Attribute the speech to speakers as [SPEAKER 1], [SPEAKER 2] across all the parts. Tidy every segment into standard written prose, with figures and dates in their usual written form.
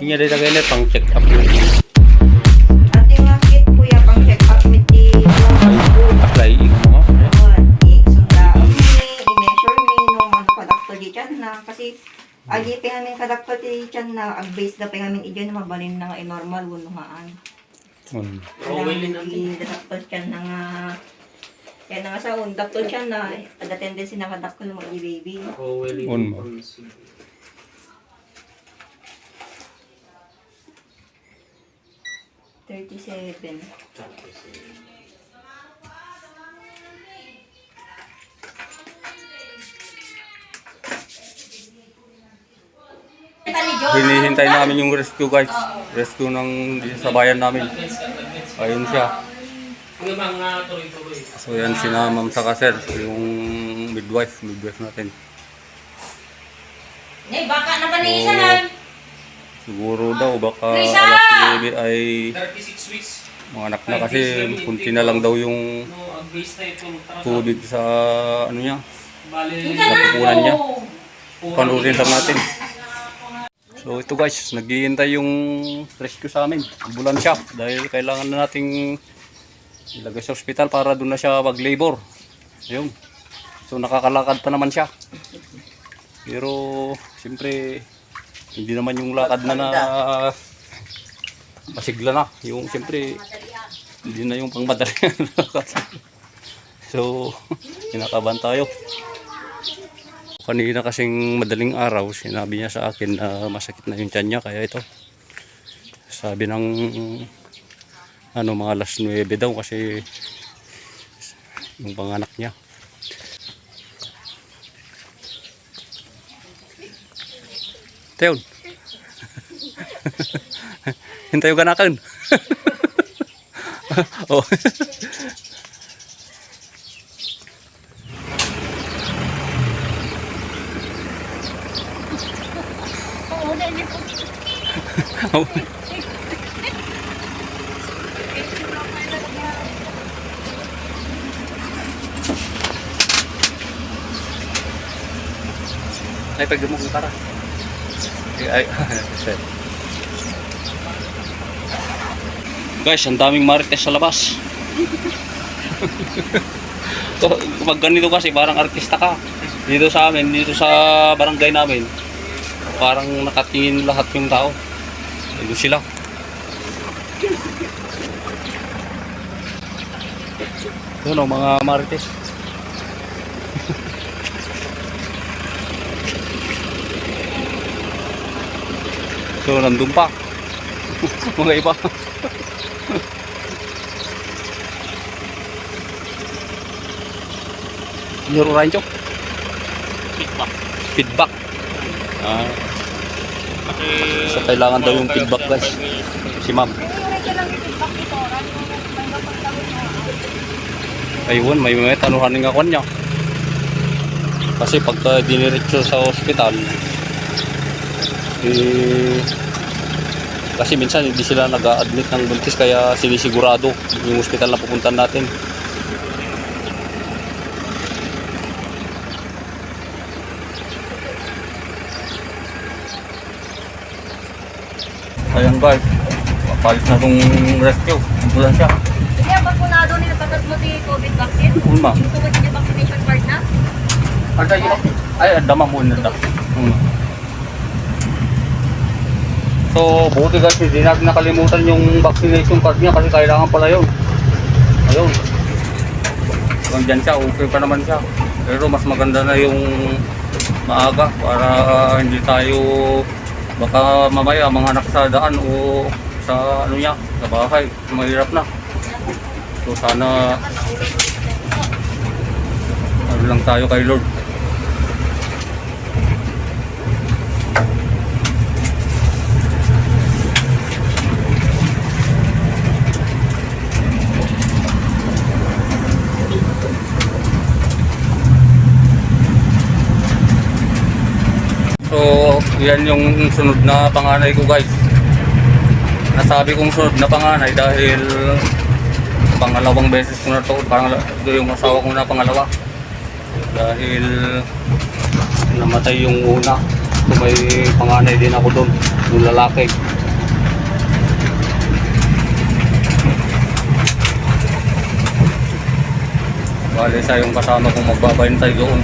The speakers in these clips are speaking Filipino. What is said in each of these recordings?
[SPEAKER 1] Inya dito kayo pang check up yun.
[SPEAKER 2] Ating nga kit kuya pang check up with the
[SPEAKER 1] Apply mo.
[SPEAKER 2] i-measure me no mga kadakto di dyan na kasi agi pingamin kadakto di dyan na ag-base na pingamin idyan na mabalin na nga normal wunuhaan. Kailangan i-dakto dyan na nga yan na nga sa dakto dyan na ada tendency na kadakto ng mga baby.
[SPEAKER 1] Mo.
[SPEAKER 2] 37.
[SPEAKER 1] Hinihintay namin yung rescue guys. Rescue ng sa bayan namin. Ayun siya. So yan si Ma'am saka sir, yung midwife natin.
[SPEAKER 3] Baka na ba ni isa lang?
[SPEAKER 1] Siguro daw baka alas 9 ay mga anak na kasi kunti na lang daw yung tubig sa ano niya. Napupunan niya. Panurin lang natin. So ito guys, naghihintay yung rescue sa amin. Ambulansya dahil kailangan na nating ilagay sa ospital para doon na siya mag-labor. Ayun. So nakakalakad pa naman siya. Pero siyempre hindi naman yung lakad na masigla na. Yung siyempre hindi na yung pangmadali. So kinakabahan tayo. Kanina kasing madaling araw, sinabi niya sa akin na masakit na yung tiyan niya, kaya ito. Sabi ng mga alas 9 daw kasi yung panganak niya. Teon. Hintay yung ganakan. Oh. Ay, pagdamog ng para. Guys, ang daming marites sa labas. Pag ganito kasi parang artista ka. Dito sa amin, dito sa barangay namin, parang nakatingin lahat yung tao. Ito sila. Ito mga marites. So nandun pa mga iba. Nyuro rin chok. Feedback. So kailangan daw yung feedback guys. Si ma'am. Ayun, may tanuhan ng akon niya. Kasi pagka diniretso sa ospital, kasi minsan hindi sila nag-a-admit ng buntis kaya sinisigurado yung ospital na pupuntan natin. Ayan guys, papalit na itong rescue. Bulan siya.
[SPEAKER 3] Hindi, bakunado nila patas mo di COVID vaccine?
[SPEAKER 1] Uma.
[SPEAKER 3] Yung tungkol niya vaccination card na?
[SPEAKER 1] Ay, dama mo na ito. So, buti guys, hindi natin nakalimutan yung vaccination card niya kasi kailangan pala yun. Ayun. Kung dyan siya, okay pa naman siya. Pero mas maganda na yung maaga para hindi tayo baka mamaya mga anak sa daan o sa ano niya, sa bahay. Mahirap na. So, sana ano lang tayo kay Lord. So, yan yung sunod na panganay ko guys. Nasabi kong sunod na panganay dahil pangalawang beses ko na ito. Ito yung asawa ko na pangalawa. Dahil namatay yung una. So, may panganay din ako doon, yung lalaki. Bali siya yung kasama kong magbabantay doon.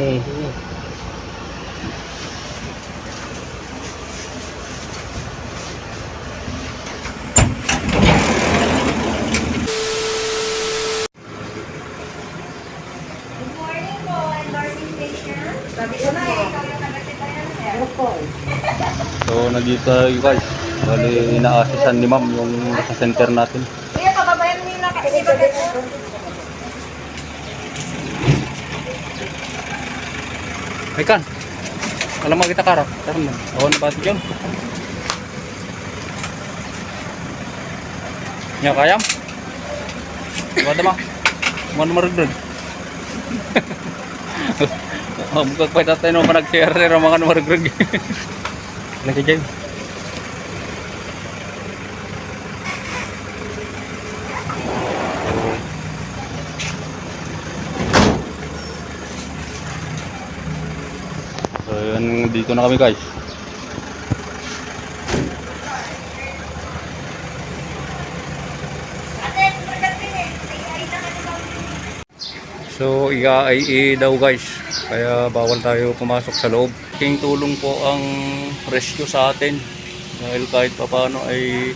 [SPEAKER 3] Good morning po, endorsing patient. Sabi ko na eh, ikaw yung taga-sitayan sir.
[SPEAKER 1] So nandito tayo guys. Bali ina-assisan ni ma'am yung sa center natin.
[SPEAKER 3] Kuya, pababayan mo yung nakasiba ko.
[SPEAKER 1] Ay kan. Alam mo kita karap. Karon na. Awan ba ito yun? Nya kayam? Wala ma. Mana marudod. Buka pa tayo no manag-share sa mga marudod. Lagi dyan. So yan, dito na kami guys. So i-IA daw guys, kaya bawal tayo pumasok sa loob. King tulong po ang rescue sa atin dahil kahit papaano ay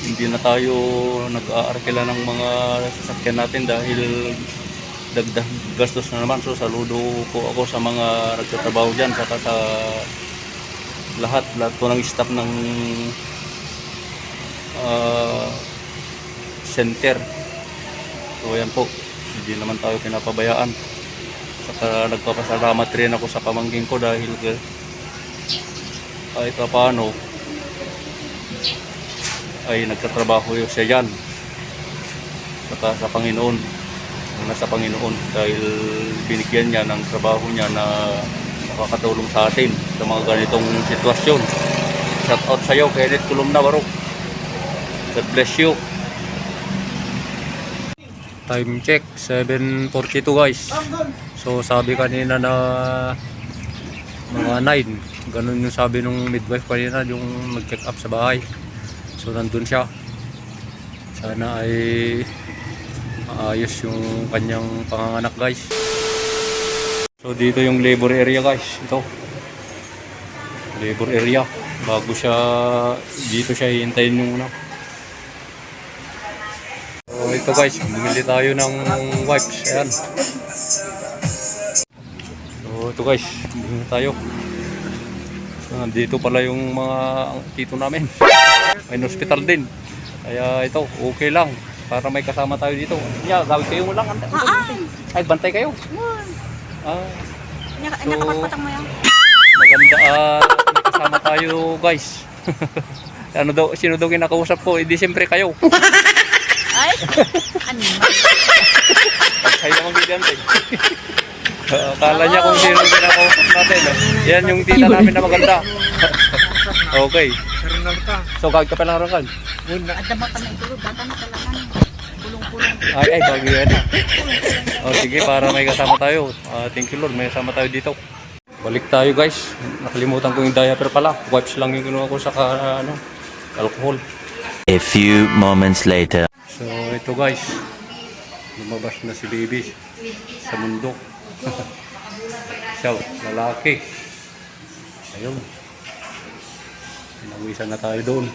[SPEAKER 1] hindi na tayo nag-aarkila ng mga sasakyan natin dahil dagdag gastos na naman. So saludo po ako sa mga nagtatrabaho dyan, saka sa lahat po ng staff ng center. So yan po, hindi naman tayo pinapabayaan. Saka nagpapasalamat rin ako sa pamangkin ko dahil kahit paano ay nagtatrabaho yun siya dyan. Saka sa Panginoon, nasa Panginoon dahil binigyan niya ng trabaho niya na makakatulong sa atin sa mga ganitong sitwasyon. Shout out sa iyo, Kenneth Columna Barok. God bless you. Time check 7:42 guys. So sabi kanina na mga 9. Ganun yung sabi nung midwife kanina, yung mag-check up sa bahay. So nandun siya. Sana ay maayos yung kanyang panganganak guys. So dito yung labor area guys. Ito. Labor area. Bago siya, dito siya hihintayin yung una. So ito guys, bumili tayo ng wipes. Ayan. So ito guys, bumili tayo. So nandito pala yung mga tito namin. May hospital din. Kaya ito, okay lang. Para may kasama tayo dito. Yeah, gawin kayo mo lang. Ay, bantay kayo. Ah, so,
[SPEAKER 3] Nakapagpatang mo yan.
[SPEAKER 1] maganda may kasama tayo guys. Ano daw, sino daw kinakausap ko? Hindi siyempre kayo.
[SPEAKER 3] Ay, ano ba?
[SPEAKER 1] Kayo naman ganyan tayo. Akala niya kung sino kinakausap natin. Yan yung tita namin na maganda. Okay. So gagawin ka pa lang rin.
[SPEAKER 3] Ada ba kami tulog? Bata na kailangan. Kulong-kulong.
[SPEAKER 1] Ay, bago yan na. O sige, para may kasama tayo. Thank you Lord, may kasama tayo dito. Balik tayo guys. Nakalimutan ko yung diaper pala. Wipes lang yung kinuha ko sa alcohol.
[SPEAKER 4] A few moments later.
[SPEAKER 1] So ito guys, lumabas na si baby sa mundo. Siya, lalaki. Ayun. Pinawisan na tayo doon.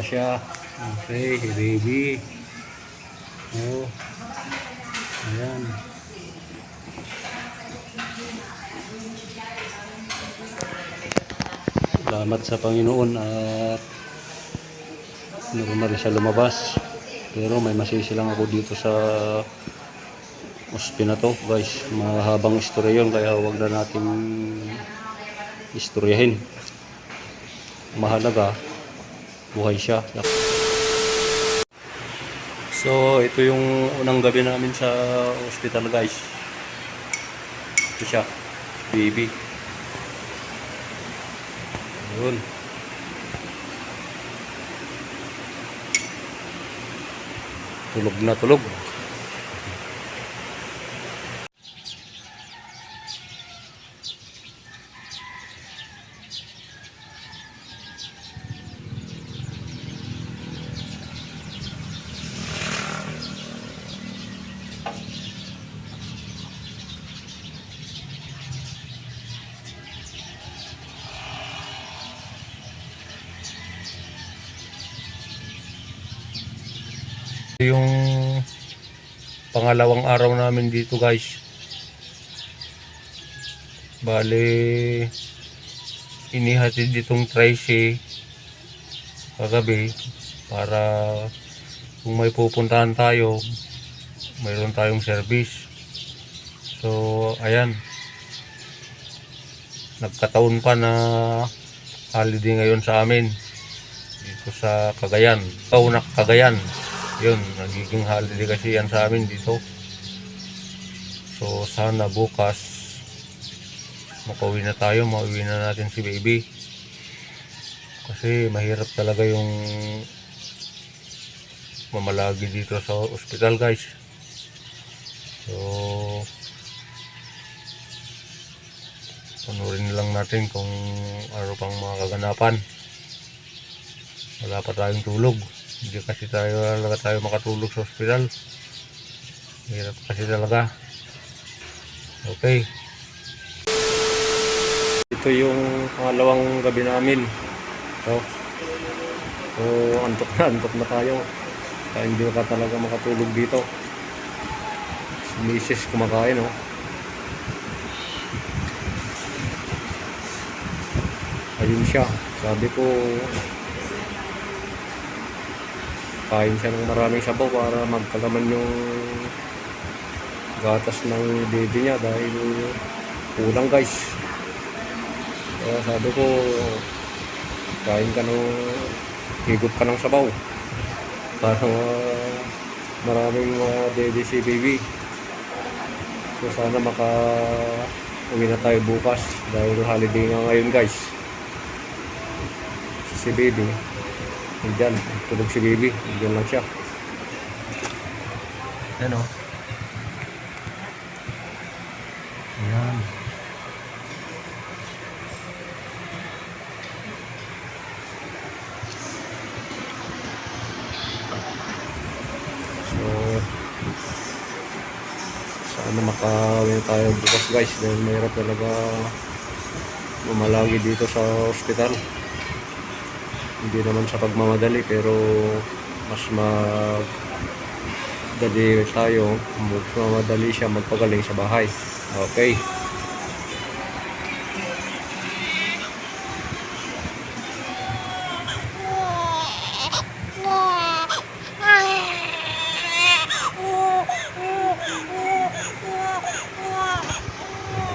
[SPEAKER 1] siya. Okay, si baby. Oh. Ayan. Salamat sa Panginoon at normal siya lumabas. Pero may masisi lang ako dito sa hospital na to, guys. Mahabang istorya yun, kaya huwag na natin istoryahin. Mahalaga, buhay siya. So, ito yung unang gabi namin sa hospital, guys. Ito siya, baby. Yun. Tulog na tulog. Yung pangalawang araw namin dito, guys. Bale, inihatid ditong Tracy kagabi para kung may pupuntahan tayo, mayroon tayong service. So, ayan. Nagkataon pa na holiday ngayon sa amin dito sa Cagayan. Cagayan. Yun, nagiging holiday kasi yan sa amin dito. So sana bukas makauwi na tayo, mauwi na natin si baby. Kasi mahirap talaga yung mamalagi dito sa ospital, guys. So panurin lang natin kung ano pang mga kaganapan. Wala pa tayong tulog. Hindi kasi tayo makatulog sa ospital. Hirap kasi talaga. Okay. Ito yung pangalawang gabi namin. So antok na tayo. Kaya hindi ka talaga makatulog dito. Si Mrs. kumakain, oh. Ayun siya. Sabi ko, kain siya ng maraming sabaw para magkalaman yung gatas ng baby niya dahil kulang, guys. Kaya sabi ko, kain ka ng higop ka ng sabaw para maraming baby si baby. So sana uwi na tayo bukas dahil holiday nga ngayon, guys. Si baby diyan, tulog si baby. Diyan lang siya. Ayan, o. Ayan. So sana makawin tayo bukas, guys, dahil mayroon talaga mamalagi dito sa hospital. Hindi naman sa pagmamadali, pero mas magdali tayo, magmamadali siya magpagaling sa bahay. Okay.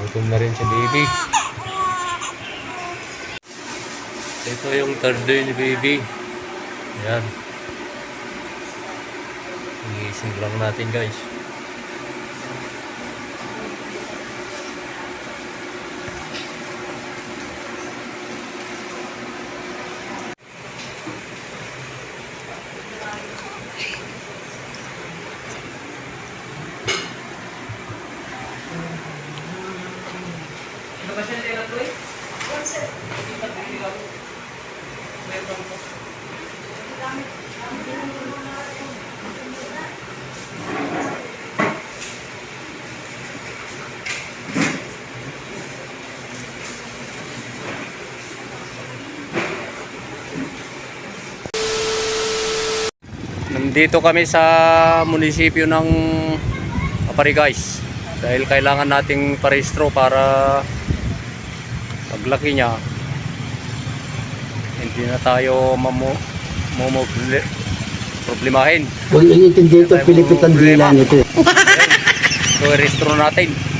[SPEAKER 1] Gutom na rin si baby. Ito yung third day ni baby. Ayan. Iising lang natin, guys. Nandito kami sa munisipyo ng Apari guys. Dahil kailangan nating parehistro para paglaki niya hindi na tayo problemahin.
[SPEAKER 5] Huwag inintindi ito, Pilipitan dila nito.
[SPEAKER 1] So, i-rehistro natin.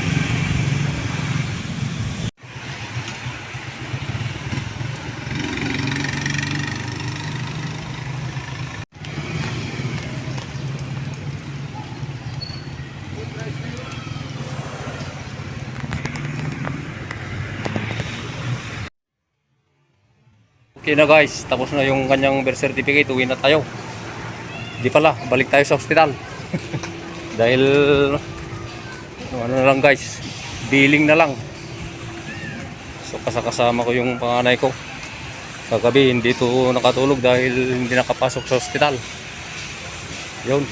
[SPEAKER 1] Okay na guys, tapos na yung kanyang birth certificate, uwi na tayo. Di pala, balik tayo sa ospital. Dahil ano na lang guys, billing na lang. So kasama ko yung panganay ko. Kagabi hindi to nakatulog dahil hindi nakapasok sa ospital. Yun.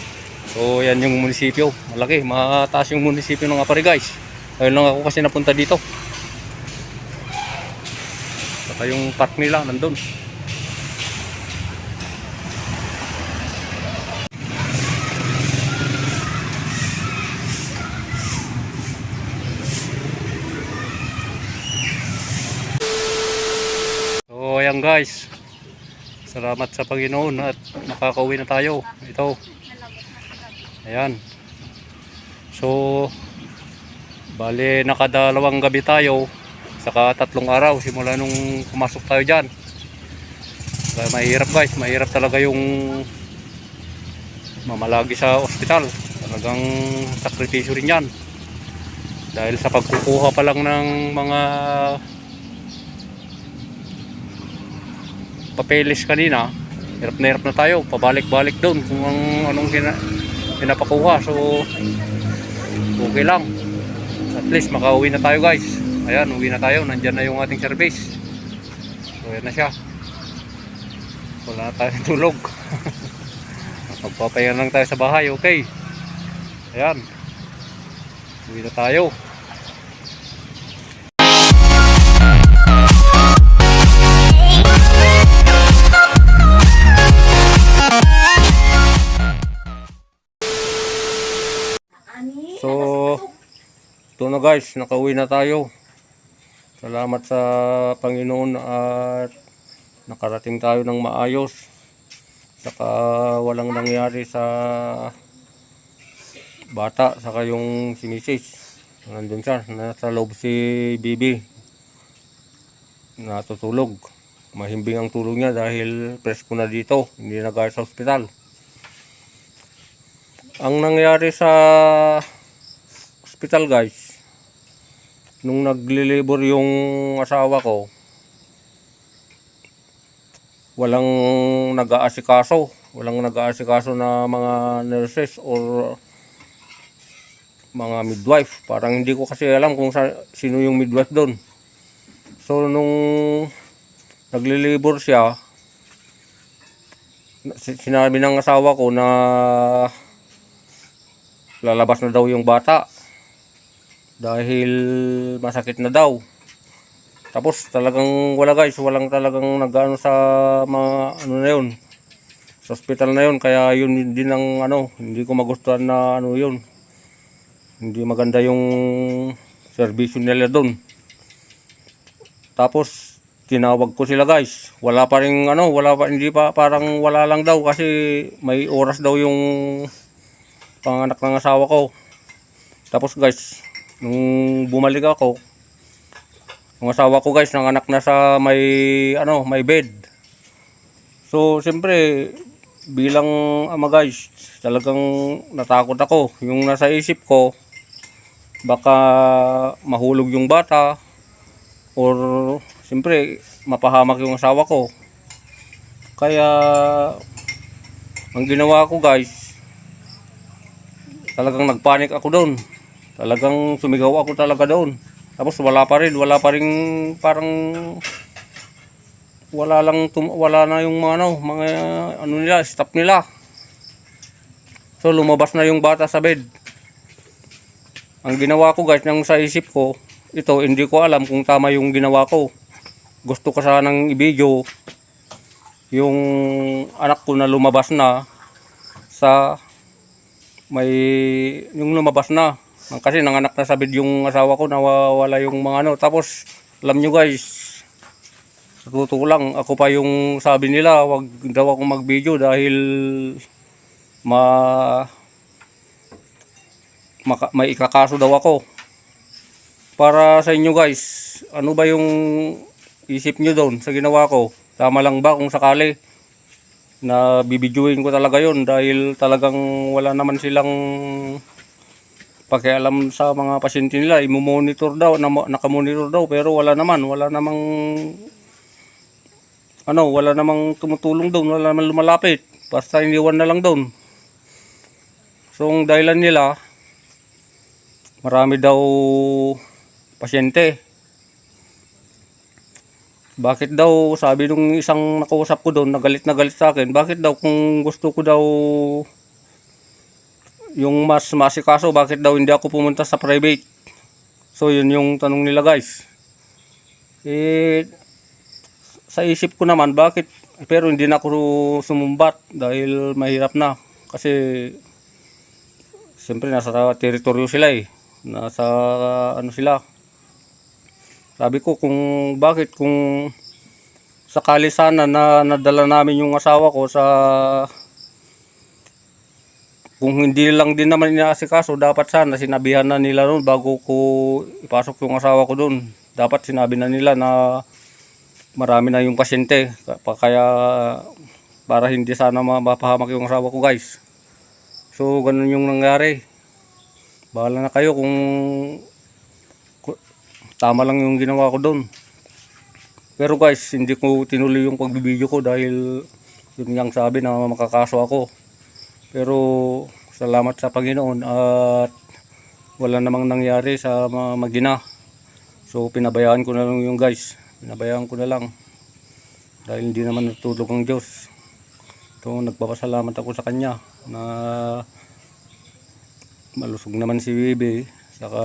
[SPEAKER 1] So yan yung munisipyo, malaki, mataas yung munisipyo ng Apari guys. Ayun lang ako kasi napunta dito. Saka yung park nila nandun. So ayan guys, salamat sa Panginoon at makakauwi na tayo. Ito, ayan. So bali nakadalawang gabi tayo, saka 3 araw simula nung pumasok tayo dyan. Kaya mahirap guys, mahirap talaga yung mamalagi sa ospital. Talagang sakripisyo rin yan. Dahil sa pagkukuha pa lang ng mga papeles kanina, hirap na tayo, pabalik-balik doon kung anong pinapakuha. So okay lang, at least makauwi na tayo guys. Ayan, uwi na tayo, nandyan na yung ating service. So ayan na siya, wala na tayong tulog. Magpapahinga lang tayo sa bahay. Okay, ayan, uwi na tayo. So ito na guys, nakauwi na tayo. Salamat sa Panginoon at nakarating tayo ng maayos. Saka walang nangyari sa bata, saka yung si Mrs. Nandun siya, nasa loob si Bibi, natutulog. Mahimbing ang tulog niya dahil presko na dito, hindi na gaya sa ospital. Ang nangyari sa ospital guys, nung nagli-labor yung asawa ko, walang nag-aasikaso na mga nurses or mga midwife. Parang hindi ko kasi alam kung sino yung midwife doon. So nung nagli-labor siya, sinabi ng asawa ko na lalabas na daw yung bata dahil masakit na daw. Tapos talagang wala guys, walang talagang nag-ano sa mga ano na yun, sa hospital na yun. Kaya yun din ang ano, hindi ko magustuhan na ano yun, hindi maganda yung servisyo nila doon. Tapos tinawag ko sila guys, wala pa rin ano, hindi pa, parang wala lang daw kasi may oras daw yung panganak ng asawa ko. Tapos guys, nung bumalik ako, yung asawa ko guys, nanganak na sa may bed. So siyempre bilang ama guys, talagang natakot ako. Yung nasa isip ko, baka mahulog yung bata or siyempre mapahamak yung asawa ko. Kaya ang ginawa ko guys, talagang nagpanik ako doon. Talagang sumigaw ako talaga doon. Tapos wala pa rin parang wala na yung mga nila, staff nila. So lumabas na yung bata sa bed. Ang ginawa ko guys, nang sa isip ko, ito hindi ko alam kung tama yung ginawa ko. Gusto ko sanang i-video yung anak ko na lumabas na sa may yung lumabas na. Kasi nanganak na sa bed yung asawa ko, nawawala yung mga ano. Tapos alam nyo guys, sa totoo lang, ako pa yung sabi nila, wag daw ako mag-video dahil may ikakaso daw ako. Para sa inyo guys, ano ba yung isip nyo doon sa ginawa ko? Tama lang ba kung sakali na bibidyoin ko talaga yon dahil talagang wala naman silang pakialam sa mga pasyente nila. I-monitor daw, nakamonitor daw, pero wala namang tumutulong doon, wala namang lumalapit. Basta iniwan na lang doon. So ang dahilan nila, marami daw pasyente. Bakit daw, sabi nung isang nakausap ko doon, nagalit sa akin, bakit daw kung gusto ko daw yung mas masikaso, bakit daw hindi ako pumunta sa private? So yun yung tanong nila guys. Sa isip ko naman, bakit? Pero hindi na ako sumumbat dahil mahirap na. Kasi siyempre nasa teritoryo sila nasa ano sila. Sabi ko kung sakali sana na nadala namin yung asawa ko kung hindi lang din naman inaasikaso, dapat sana sinabihan na nila noon bago ko ipasok yung asawa ko doon. Dapat sinabi na nila na marami na yung pasyente, kaya para hindi sana mapahamak yung asawa ko guys. So ganun yung nangyari. Bahala na kayo kung tama lang yung ginawa ko doon. Pero guys, hindi ko tinuloy yung pagbibideo ko dahil yun yung sabi na makakaso ako. Pero salamat sa Panginoon at wala namang nangyari sa mga magina. So pinabayaan ko na lang yung guys. Pinabayaan ko na lang. Dahil hindi naman natulog ang Diyos. So nagpapasalamat ako sa Kanya na malusog naman si Bibi. Saka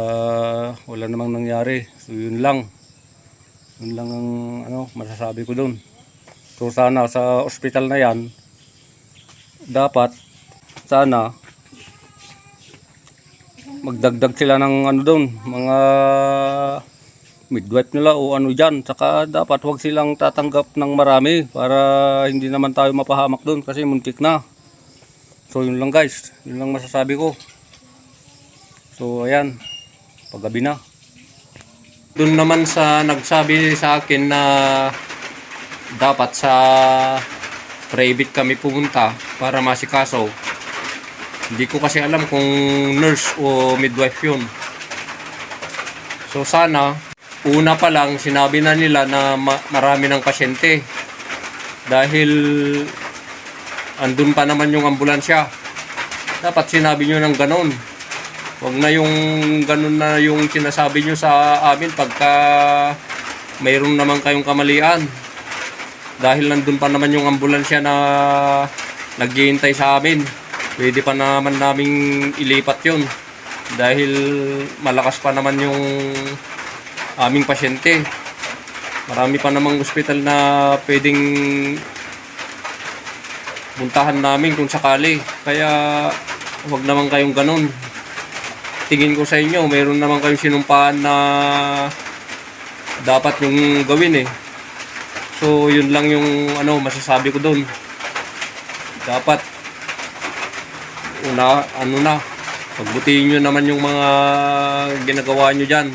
[SPEAKER 1] wala namang nangyari. So yun lang. Yun lang ang masasabi ko doon. So sana sa ospital na yan, dapat sana magdagdag sila ng doon, mga midwife nila o ano dyan. Saka dapat wag silang tatanggap ng marami para hindi naman tayo mapahamak doon kasi muntik na. So yun lang guys, yun lang masasabi ko. So ayan, paggabi na. Doon naman sa nagsabi sa akin na dapat sa private kami pumunta para masikaso. Hindi ko kasi alam kung nurse o midwife yun. So sana, una pa lang sinabi na nila na marami ng pasyente. Dahil andun pa naman yung ambulansya. Dapat sinabi nyo ng ganon. Huwag na yung ganun na yung sinasabi nyo sa amin pagka mayroon naman kayong kamalian. Dahil nandun pa naman yung ambulansya na naghihintay sa amin. Pwede pa naman naming ilipat yun. Dahil malakas pa naman yung aming pasyente. Marami pa namang ospital na pwedeng puntahan namin kung sakali. Kaya huwag naman kayong ganun. Tingin ko sa inyo, mayroon naman kayong sinumpaan na dapat yung gawin So, yun lang yung masasabi ko doon. Dapat pagbutihin nyo naman yung mga ginagawa nyo dyan.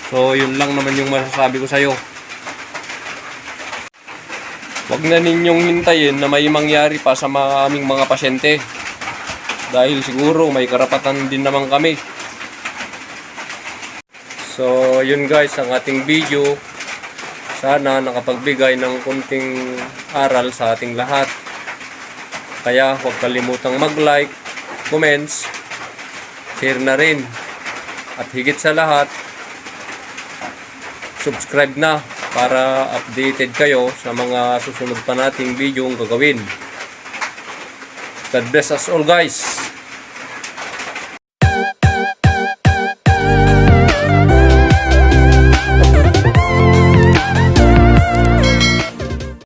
[SPEAKER 1] So, yun lang naman yung masasabi ko sa'yo. Huwag na ninyong hintayin na may mangyari pa sa aming mga pasyente. Dahil siguro may karapatan din naman kami. So yun guys ang ating video. Sana nakapagbigay ng kunting aral sa ating lahat. Kaya huwag kalimutang mag-like, comments, share na rin. At higit sa lahat, subscribe na para updated kayo sa mga susunod pa nating video ang gagawin. God bless us all guys.